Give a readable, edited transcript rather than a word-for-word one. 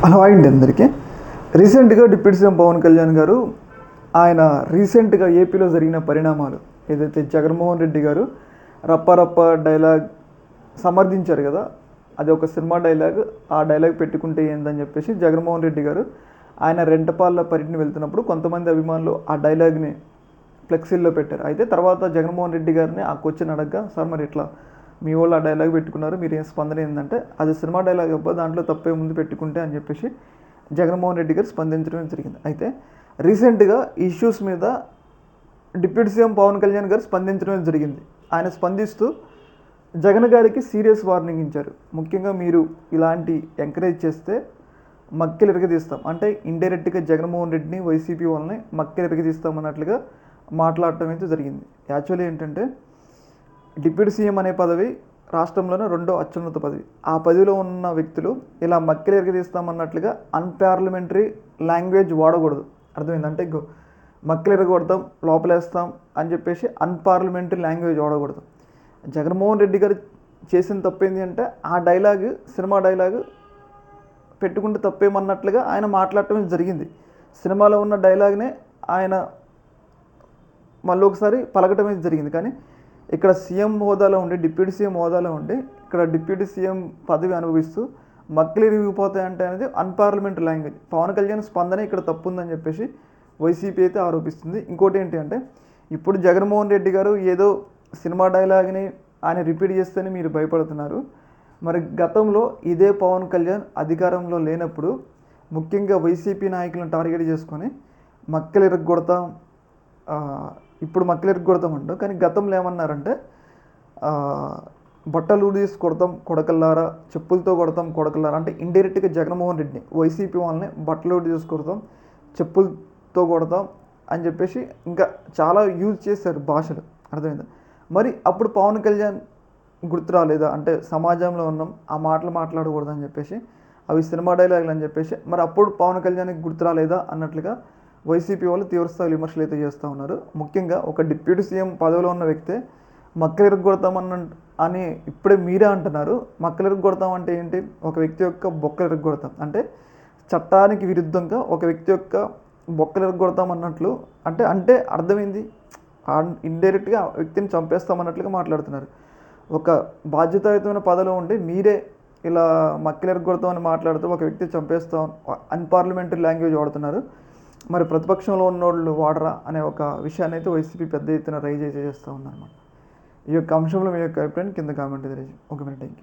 Hello అండి అందరికీ. రీసెంట్గా డిప్యూటీ సీఎం పవన్ కళ్యాణ్ గారు రీసెంట్గా ఏపీలో జరిగిన పరిణామాలు ఏదైతే జగన్మోహన్ రెడ్డి గారు రప్ప రప్ప డైలాగ్ సమర్థించారు కదా, అది ఒక సినిమా డైలాగ్. ఆ డైలాగ్ పెట్టుకుంటే ఏందని చెప్పేసి జగన్మోహన్ రెడ్డి గారు ఆయన రెంటపాళ్ళ పర్యటన వెళ్తున్నప్పుడు కొంతమంది అభిమానులు ఆ డైలాగ్ని ఫ్లెక్సీల్లో పెట్టారు. అయితే తర్వాత జగన్మోహన్ రెడ్డి గారిని ఆ క్వశ్చన్ అడగగా, సార్ మరి ఇట్లా మీ వాళ్ళు ఆ డైలాగ్ పెట్టుకున్నారు, మీరు ఏం స్పందన ఏంటంటే అది సినిమా డైలాగ్ అబ్బా, దాంట్లో తప్పే ముందు పెట్టుకుంటే అని చెప్పేసి జగన్మోహన్ రెడ్డి గారు స్పందించడం జరిగింది. అయితే రీసెంట్గా ఇష్యూస్ మీద డిప్యూటీ సీఎం పవన్ కళ్యాణ్ గారు స్పందించడం జరిగింది. ఆయన స్పందిస్తూ జగన్ గారికి సీరియస్ వార్నింగ్ ఇచ్చారు. ముఖ్యంగా మీరు ఇలాంటి ఎంకరేజ్ చేస్తే మక్కెలు ఎరగదీస్తాం, అంటే ఇండైరెక్ట్గా జగన్మోహన్ రెడ్డిని వైసీపీ వాళ్ళని మక్కెలు ఎరగదీస్తామన్నట్లుగా మాట్లాడటం అయితే జరిగింది. యాక్చువల్లీ ఏంటంటే డిప్యూటీ సీఎం అనే పదవి రాష్ట్రంలోనే రెండో అత్యున్నత పదవి. ఆ పదవిలో ఉన్న వ్యక్తులు ఇలా మక్కెలు ఎరగదీస్తామన్నట్లుగా అన్పార్లమెంటరీ లాంగ్వేజ్ వాడకూడదు. అర్థమైంది? అంటే మక్కెలు ఎరగొడతాం, లోపలేస్తాం అని చెప్పేసి అన్పార్లమెంటరీ లాంగ్వేజ్ వాడకూడదు. జగన్మోహన్ రెడ్డి గారు చేసిన తప్పేంది అంటే ఆ డైలాగ్ సినిమా డైలాగ్ పెట్టుకుంటే తప్పేమన్నట్లుగా ఆయన మాట్లాడటం జరిగింది. సినిమాలో ఉన్న డైలాగ్నే ఆయన మళ్ళీ ఒకసారి పలకటం జరిగింది. కానీ ఇక్కడ సీఎం హోదాలో ఉండి, డిప్యూటీ సీఎం హోదాలో ఉండి, ఇక్కడ డిప్యూటీ సీఎం పదవి అనుభవిస్తూ మక్కిలు ఇరిగిపోతాయంటే అనేది అన్పార్లమెంటరీ లాంగ్వేజ్. పవన్ కళ్యాణ్ స్పందన ఇక్కడ తప్పు ఉందని చెప్పేసి వైసీపీ అయితే ఆరోపిస్తుంది. ఇంకోటి ఏంటి అంటే ఇప్పుడు జగన్మోహన్ రెడ్డి గారు ఏదో సినిమా డైలాగ్ని ఆయన రిపీట్ చేస్తేనే మీరు భయపడుతున్నారు. మరి గతంలో ఇదే పవన్ కళ్యాణ్ అధికారంలో లేనప్పుడు ముఖ్యంగా వైసీపీ నాయకులను టార్గెట్ చేసుకొని మక్కెలు ఇరగొడతాం, ఇప్పుడు మక్కెలు ఇరగొడతామంటాం. కానీ గతంలో ఏమన్నారంటే బట్టలు ఊడేసి కొడతాం కొడకల్లారా, చెప్పులతో కొడతాం కొడకల్లారా, అంటే ఇండైరెక్ట్గా జగన్మోహన్ రెడ్డిని వైసీపీ వాళ్ళని బట్టలు ఊడేసి కొడతాం, చెప్పులతో కొడతాం అని చెప్పేసి ఇంకా చాలా యూజ్ చేశారు భాషలు. అర్థమైందా? మరి అప్పుడు పవన్ కళ్యాణ్ గుర్తు రాలేదా? అంటే సమాజంలో ఉన్నాం, ఆ మాటలు మాట్లాడకూడదని చెప్పేసి, అవి సినిమా డైలాగులు అని చెప్పేసి, మరి అప్పుడు పవన్ కళ్యాణ్కి గుర్తు రాలేదా అన్నట్లుగా వైసీపీ వాళ్ళు తీవ్రస్థాయి విమర్శలు అయితే చేస్తూ ఉన్నారు. ముఖ్యంగా ఒక డిప్యూటీ సీఎం పదవిలో ఉన్న వ్యక్తే మక్కలు ఇరగొడతామని ఇప్పుడే మీరే అంటున్నారు. మక్కలు ఇరగొడతామంటే ఏంటి? ఒక వ్యక్తి యొక్క బొక్కలు ఇరగొడతాం అంటే చట్టానికి విరుద్ధంగా ఒక వ్యక్తి యొక్క బొక్కలు ఇరగొడతామన్నట్లు అంటే అర్థమైంది, ఇండైరెక్ట్గా ఆ వ్యక్తిని చంపేస్తామన్నట్లుగా మాట్లాడుతున్నారు. ఒక బాధ్యతాయుతమైన పదవిలో ఉండి మీరే ఇలా మక్కలు ఇరగొడతామని మాట్లాడుతూ ఒక వ్యక్తి చంపేస్తాం అన్పార్లమెంటరీ లాంగ్వేజ్ వాడుతున్నారు. మరి ప్రతిపక్షంలో ఉన్నోళ్ళు వాడరా అనే ఒక విషయాన్ని అయితే వైసీపీ పెద్ద ఎత్తున రైజ్ చేస్తూ ఉందన్నమాట. ఈ యొక్క అంశంలో మీ యొక్క అభిప్రాయం కింద కామెంట్ తెలియజేయండి. ఒక మినిట్.